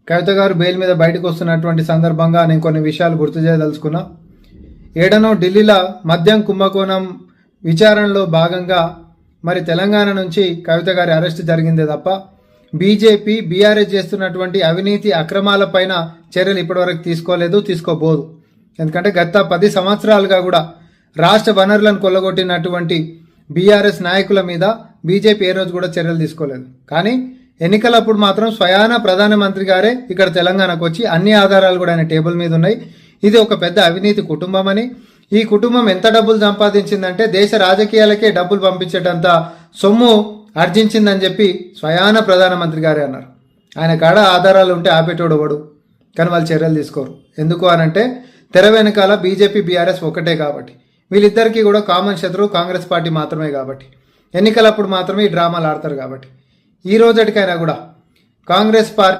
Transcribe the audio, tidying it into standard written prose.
కవిత గారు బెయిల్ మీద బయటకు వస్తున్నటువంటి సందర్భంగా నేను కొన్ని విషయాలు గుర్తు చేయదలుచుకున్నా. ఏడనో ఢిల్లీలో మద్యం కుంభకోణం విచారణలో భాగంగా మరి తెలంగాణ నుంచి కవిత గారి అరెస్ట్ జరిగిందే తప్ప బీజేపీ బీఆర్ఎస్ చేస్తున్నటువంటి అవినీతి అక్రమాలపైన చర్యలు ఇప్పటివరకు తీసుకోలేదు, తీసుకోబోదు. ఎందుకంటే గత 10 సంవత్సరాలుగా కూడా రాష్ట్ర వనరులను కొల్లగొట్టినటువంటి బీఆర్ఎస్ నాయకుల మీద బీజేపీ ఏ రోజు కూడా చర్యలు తీసుకోలేదు. కానీ ఎన్నికలప్పుడు మాత్రం స్వయాన ప్రధానమంత్రి గారే ఇక్కడ తెలంగాణకు వచ్చి అన్ని ఆధారాలు కూడా ఆయన టేబుల్ మీద ఉన్నాయి. ఇది ఒక పెద్ద అవినీతి కుటుంబం అని, ఈ కుటుంబం ఎంత డబ్బులు సంపాదించిందంటే దేశ రాజకీయాలకే డబ్బులు పంపించేటంత సొమ్ము ఆర్జించిందని చెప్పి స్వయాన ప్రధానమంత్రి గారే అన్నారు. ఆయన కాడ ఆధారాలు ఉంటే ఆపేటోడు వాడు, కానీ వాళ్ళు చర్యలు తీసుకోరు. ఎందుకు అనంటే తెర వెనకాల బీజేపీ బీఆర్ఎస్ ఒకటే కాబట్టి, వీళ్ళిద్దరికీ కూడా కామన్ శత్రువు కాంగ్రెస్ పార్టీ మాత్రమే కాబట్టి, ఎన్నికలప్పుడు మాత్రమే ఈ డ్రామాలు ఆడతారు కాబట్టి ఈ రోజటికైనా కూడా కాంగ్రెస్ పార్టీ